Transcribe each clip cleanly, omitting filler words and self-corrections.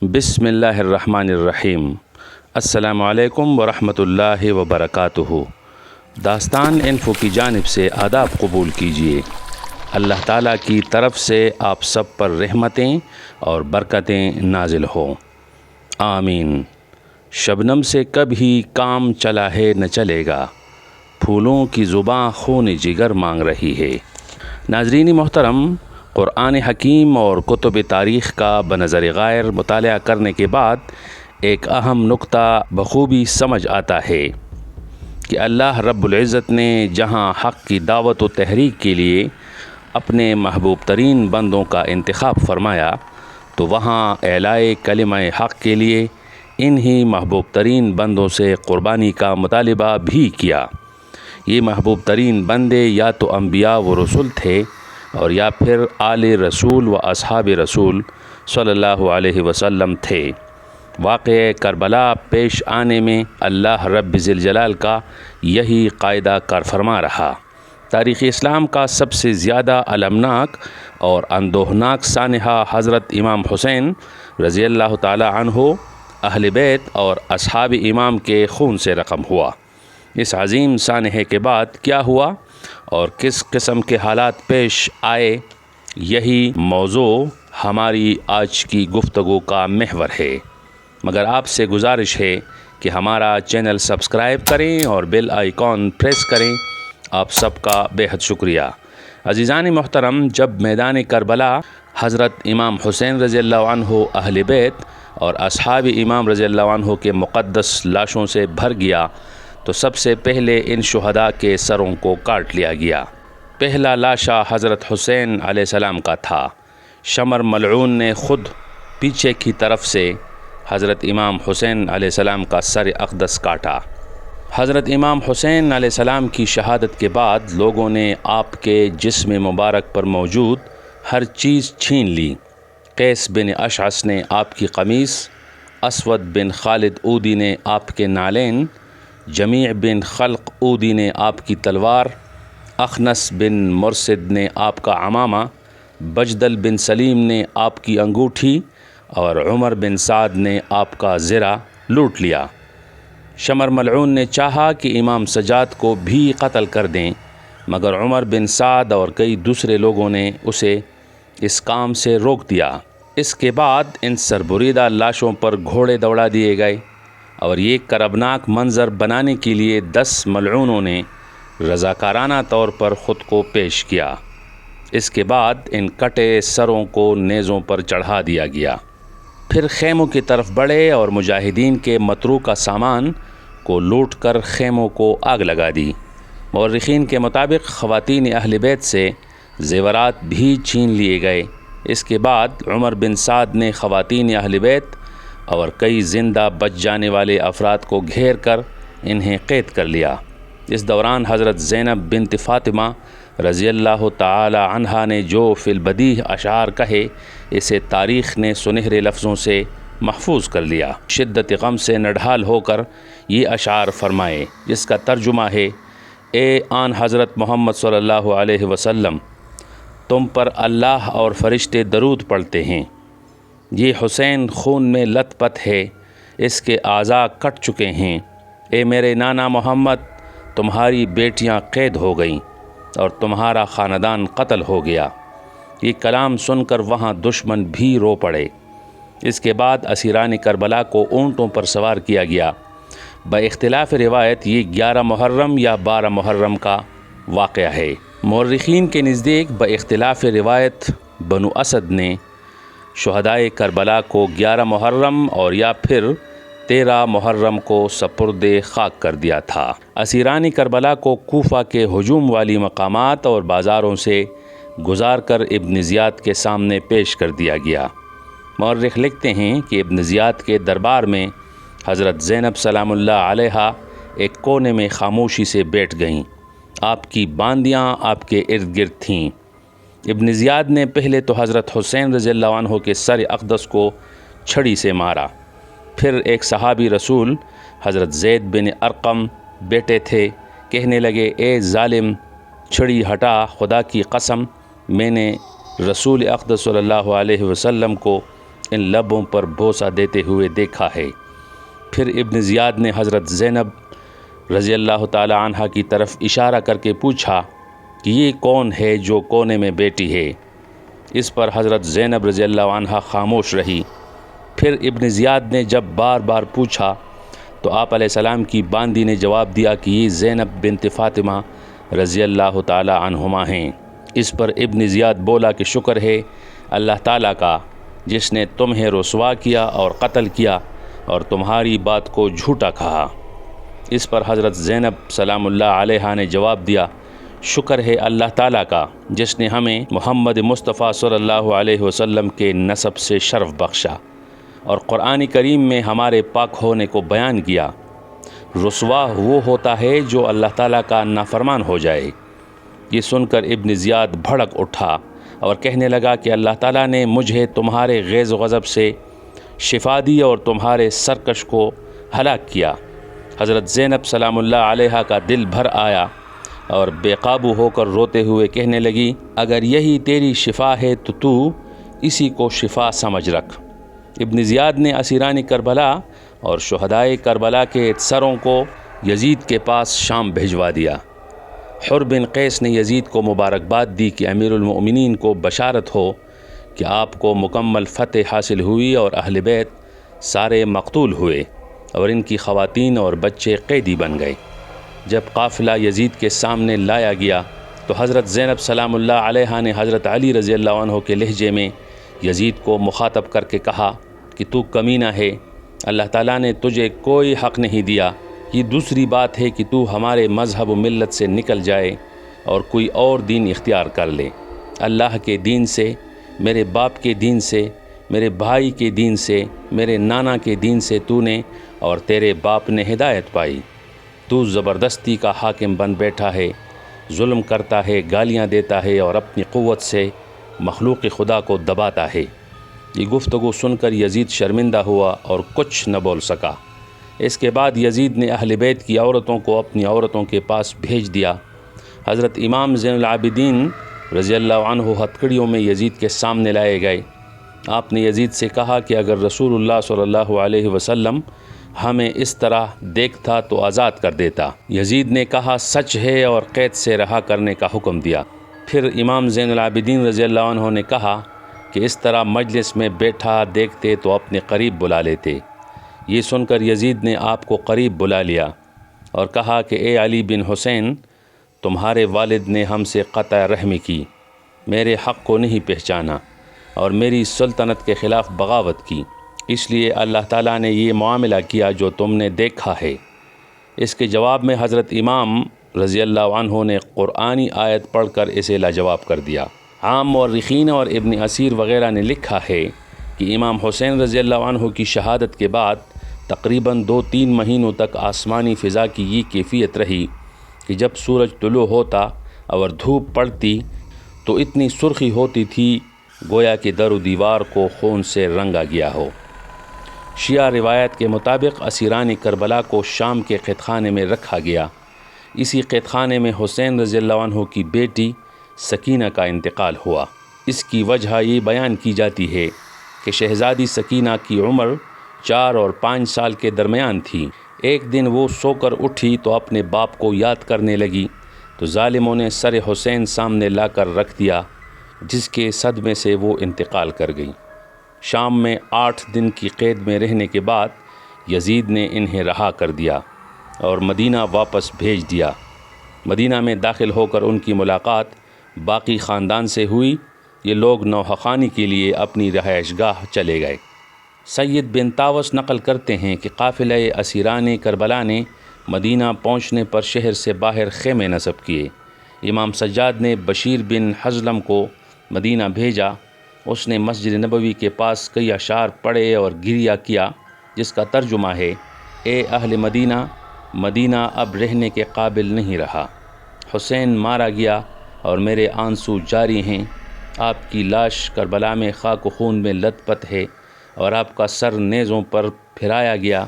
بسم اللہ الرحمن الرحیم۔ السلام علیکم ورحمۃ اللہ وبرکاتہ۔ داستان انفو کی جانب سے آداب قبول کیجیے۔ اللہ تعالیٰ کی طرف سے آپ سب پر رحمتیں اور برکتیں نازل ہوں، آمین۔ شبنم سے کبھی کام چلا ہے نہ چلے گا، پھولوں کی زباں خون جگر مانگ رہی ہے۔ ناظرین محترم، قرآن حکیم اور کتب تاریخ کا بنظر غیر مطالعہ کرنے کے بعد ایک اہم نقطہ بخوبی سمجھ آتا ہے کہ اللہ رب العزت نے جہاں حق کی دعوت و تحریک کے لیے اپنے محبوب ترین بندوں کا انتخاب فرمایا، تو وہاں اعلاء کلمہ حق کے لیے انہی محبوب ترین بندوں سے قربانی کا مطالبہ بھی کیا۔ یہ محبوب ترین بندے یا تو انبیاء و رسول تھے اور یا پھر آل رسول و اصحاب رسول صلی اللہ علیہ وسلم تھے۔ واقعہ کربلا پیش آنے میں اللہ رب ذوالجلال کا یہی قاعدہ کار فرما رہا۔ تاریخ اسلام کا سب سے زیادہ المناک اور اندوہناک سانحہ حضرت امام حسین رضی اللہ تعالی عنہ، اہل بیت اور اصحاب امام کے خون سے رقم ہوا۔ اس عظیم سانحے کے بعد کیا ہوا اور کس قسم کے حالات پیش آئے، یہی موضوع ہماری آج کی گفتگو کا محور ہے۔ مگر آپ سے گزارش ہے کہ ہمارا چینل سبسکرائب کریں اور بیل آئیکن پریس کریں۔ آپ سب کا بے حد شکریہ۔ عزیزان محترم، جب میدان کربلا حضرت امام حسین رضی اللہ عنہ، اہل بیت اور اصحاب امام رضی اللہ عنہ کے مقدس لاشوں سے بھر گیا، تو سب سے پہلے ان شہداء کے سروں کو کاٹ لیا گیا۔ پہلا لاشا حضرت حسین علیہ السلام کا تھا۔ شمر ملعون نے خود پیچھے کی طرف سے حضرت امام حسین علیہ السلام کا سر اقدس کاٹا۔ حضرت امام حسین علیہ السلام کی شہادت کے بعد لوگوں نے آپ کے جسم مبارک پر موجود ہر چیز چھین لی۔ قیس بن اشعث نے آپ کی قمیص، اسود بن خالد اودی نے آپ کے نالین، جمیع بن خلق اودی نے آپ کی تلوار، اخنس بن مرصد نے آپ کا عمامہ، بجدل بن سلیم نے آپ کی انگوٹھی اور عمر بن سعد نے آپ کا زرہ لوٹ لیا۔ شمر ملعون نے چاہا کہ امام سجاد کو بھی قتل کر دیں، مگر عمر بن سعد اور کئی دوسرے لوگوں نے اسے اس کام سے روک دیا۔ اس کے بعد ان سربریدہ لاشوں پر گھوڑے دوڑا دیے گئے اور یہ کربناک منظر بنانے کے لیے 10 ملعونوں نے رضاکارانہ طور پر خود کو پیش کیا۔ اس کے بعد ان کٹے سروں کو نیزوں پر چڑھا دیا گیا۔ پھر خیموں کی طرف بڑھے اور مجاہدین کے متروکہ سامان کو لوٹ کر خیموں کو آگ لگا دی۔ مورخین کے مطابق خواتین اہل بیت سے زیورات بھی چھین لیے گئے۔ اس کے بعد عمر بن سعد نے خواتین اہل بیت اور کئی زندہ بچ جانے والے افراد کو گھیر کر انہیں قید کر لیا۔ اس دوران حضرت زینب بنت فاطمہ رضی اللہ تعالی عنہا نے جو فی البدیہہ اشعار کہے، اسے تاریخ نے سنہرے لفظوں سے محفوظ کر لیا۔ شدت غم سے نڈھال ہو کر یہ اشعار فرمائے، جس کا ترجمہ ہے: اے آن حضرت محمد صلی اللہ علیہ وسلم، تم پر اللہ اور فرشتے درود پڑھتے ہیں۔ یہ حسین خون میں لت پت ہے، اس کے اعضاء کٹ چکے ہیں۔ اے میرے نانا محمد، تمہاری بیٹیاں قید ہو گئیں اور تمہارا خاندان قتل ہو گیا۔ یہ کلام سن کر وہاں دشمن بھی رو پڑے۔ اس کے بعد اسیران کربلا کو اونٹوں پر سوار کیا گیا۔ باختلاف روایت یہ 11 محرم یا 12 محرم کا واقعہ ہے۔ مورخین کے نزدیک باختلاف روایت بنو اسد نے شہدائے کربلا کو 11 محرم اور یا پھر 13 محرم کو سپرد خاک کر دیا تھا۔ اسیران کربلا کو کوفہ کے ہجوم والی مقامات اور بازاروں سے گزار کر ابن زیاد کے سامنے پیش کر دیا گیا۔ مورخ لکھتے ہیں کہ ابن زیاد کے دربار میں حضرت زینب سلام اللہ علیہا ایک کونے میں خاموشی سے بیٹھ گئیں۔ آپ کی باندیاں آپ کے ارد گرد تھیں۔ ابن زیاد نے پہلے تو حضرت حسین رضی اللہ عنہ کے سر اقدس کو چھڑی سے مارا، پھر ایک صحابی رسول حضرت زید بن ارقم بیٹے تھے، کہنے لگے: اے ظالم، چھڑی ہٹا، خدا کی قسم میں نے رسول اقدس صلی اللہ علیہ وسلم کو ان لبوں پر بوسہ دیتے ہوئے دیکھا ہے۔ پھر ابن زیاد نے حضرت زینب رضی اللہ تعالی عنہ کی طرف اشارہ کر کے پوچھا کہ یہ کون ہے جو کونے میں بیٹھی ہے؟ اس پر حضرت زینب رضی اللہ عنہ خاموش رہی۔ پھر ابن زیاد نے جب بار بار پوچھا تو آپ علیہ السلام کی باندی نے جواب دیا کہ یہ زینب بنت فاطمہ رضی اللہ تعالی عنہما ہیں۔ اس پر ابن زیاد بولا کہ شکر ہے اللہ تعالیٰ کا جس نے تمہیں رسوا کیا اور قتل کیا اور تمہاری بات کو جھوٹا کہا۔ اس پر حضرت زینب سلام اللہ علیہا نے جواب دیا، شکر ہے اللہ تعالیٰ کا جس نے ہمیں محمد مصطفیٰ صلی اللہ علیہ وسلم کے نسب سے شرف بخشا اور قرآن کریم میں ہمارے پاک ہونے کو بیان کیا۔ رسوا وہ ہوتا ہے جو اللہ تعالیٰ کا نافرمان ہو جائے۔ یہ سن کر ابن زیاد بھڑک اٹھا اور کہنے لگا کہ اللہ تعالیٰ نے مجھے تمہارے غیظ و غضب سے شفا دی اور تمہارے سرکش کو ہلاک کیا۔ حضرت زینب سلام اللہ علیہا کا دل بھر آیا اور بے قابو ہو کر روتے ہوئے کہنے لگی، اگر یہی تیری شفا ہے تو اسی کو شفا سمجھ رکھ۔ ابن زیاد نے اسیران کربلا اور شہدائے کربلا کے سروں کو یزید کے پاس شام بھیجوا دیا۔ حر بن قیس نے یزید کو مبارکباد دی کہ امیر المؤمنین کو بشارت ہو کہ آپ کو مکمل فتح حاصل ہوئی اور اہل بیت سارے مقتول ہوئے اور ان کی خواتین اور بچے قیدی بن گئے۔ جب قافلہ یزید کے سامنے لایا گیا تو حضرت زینب سلام اللہ علیہا نے حضرت علی رضی اللہ عنہ کے لہجے میں یزید کو مخاطب کر کے کہا کہ تو کمینہ ہے، اللہ تعالیٰ نے تجھے کوئی حق نہیں دیا۔ یہ دوسری بات ہے کہ تو ہمارے مذہب و ملت سے نکل جائے اور کوئی اور دین اختیار کر لے۔ اللہ کے دین سے، میرے باپ کے دین سے، میرے بھائی کے دین سے، میرے نانا کے دین سے تو نے اور تیرے باپ نے ہدایت پائی۔ تو زبردستی کا حاکم بن بیٹھا ہے، ظلم کرتا ہے، گالیاں دیتا ہے اور اپنی قوت سے مخلوق خدا کو دباتا ہے۔ یہ گفتگو سن کر یزید شرمندہ ہوا اور کچھ نہ بول سکا۔ اس کے بعد یزید نے اہل بیت کی عورتوں کو اپنی عورتوں کے پاس بھیج دیا۔ حضرت امام زین العابدین رضی اللہ عنہ ہتھکڑیوں میں یزید کے سامنے لائے گئے۔ آپ نے یزید سے کہا کہ اگر رسول اللہ صلی اللہ علیہ وسلم ہمیں اس طرح دیکھتا تو آزاد کر دیتا۔ یزید نے کہا سچ ہے اور قید سے رہا کرنے کا حکم دیا۔ پھر امام زین العابدین رضی اللہ عنہ نے کہا کہ اس طرح مجلس میں بیٹھا دیکھتے تو اپنے قریب بلا لیتے۔ یہ سن کر یزید نے آپ کو قریب بلا لیا اور کہا کہ اے علی بن حسین، تمہارے والد نے ہم سے قطع رحمی کی، میرے حق کو نہیں پہچانا اور میری سلطنت کے خلاف بغاوت کی، اس لیے اللہ تعالیٰ نے یہ معاملہ کیا جو تم نے دیکھا ہے۔ اس کے جواب میں حضرت امام رضی اللہ عنہ نے قرآنی آیت پڑھ کر اسے لاجواب کر دیا۔ عام مورخین اور ابن اسیر وغیرہ نے لکھا ہے کہ امام حسین رضی اللہ عنہ کی شہادت کے بعد تقریباً 2-3 مہینوں تک آسمانی فضا کی یہ کیفیت رہی کہ جب سورج طلوع ہوتا اور دھوپ پڑتی تو اتنی سرخی ہوتی تھی گویا کہ در و دیوار کو خون سے رنگا گیا ہو۔ شیعہ روایت کے مطابق اسیران کربلا کو شام کے قید خانے میں رکھا گیا۔ اسی قید خانے میں حسین رضی اللہ عنہ کی بیٹی سکینہ کا انتقال ہوا۔ اس کی وجہ یہ بیان کی جاتی ہے کہ شہزادی سکینہ کی عمر 4 اور 5 سال کے درمیان تھی۔ ایک دن وہ سو کر اٹھی تو اپنے باپ کو یاد کرنے لگی تو ظالموں نے سر حسین سامنے لا کر رکھ دیا، جس کے صدمے سے وہ انتقال کر گئی۔ شام میں 8 دن کی قید میں رہنے کے بعد یزید نے انہیں رہا کر دیا اور مدینہ واپس بھیج دیا۔ مدینہ میں داخل ہو کر ان کی ملاقات باقی خاندان سے ہوئی۔ یہ لوگ نوحقانی کے لیے اپنی رہائش گاہ چلے گئے۔ سید بن طاوس نقل کرتے ہیں کہ قافلہ اسیران کربلا نے مدینہ پہنچنے پر شہر سے باہر خیمے نصب کیے۔ امام سجاد نے بشیر بن حزلم کو مدینہ بھیجا۔ اس نے مسجد نبوی کے پاس کئی اشعار پڑھے اور گریہ کیا، جس کا ترجمہ ہے، اے اہل مدینہ، مدینہ اب رہنے کے قابل نہیں رہا، حسین مارا گیا اور میرے آنسو جاری ہیں، آپ کی لاش کربلا میں خاک و خون میں لت پت ہے اور آپ کا سر نیزوں پر پھرایا گیا۔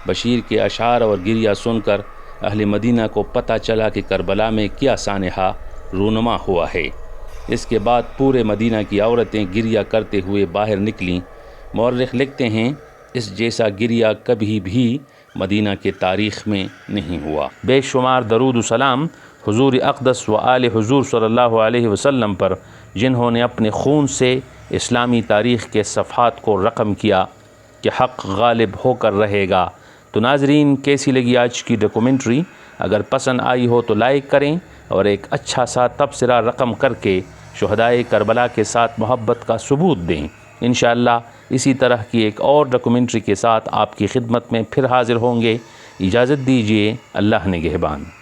بشیر کے اشعار اور گریہ سن کر اہل مدینہ کو پتہ چلا کہ کربلا میں کیا سانحہ رونما ہوا ہے۔ اس کے بعد پورے مدینہ کی عورتیں گریہ کرتے ہوئے باہر نکلیں مورخ لکھتے ہیں اس جیسا گریہ کبھی بھی مدینہ کے تاریخ میں نہیں ہوا۔ بے شمار درود و سلام حضور اقدس و آل حضور صلی اللہ علیہ وسلم پر، جنہوں نے اپنے خون سے اسلامی تاریخ کے صفحات کو رقم کیا کہ حق غالب ہو کر رہے گا۔ تو ناظرین، کیسی لگی آج کی ڈاکومنٹری؟ اگر پسند آئی ہو تو لائک کریں اور ایک اچھا سا تبصرہ رقم کر کے شہدائے کربلا کے ساتھ محبت کا ثبوت دیں۔ انشاءاللہ اسی طرح کی ایک اور ڈاکومنٹری کے ساتھ آپ کی خدمت میں پھر حاضر ہوں گے۔ اجازت دیجیے، اللہ نگہبان۔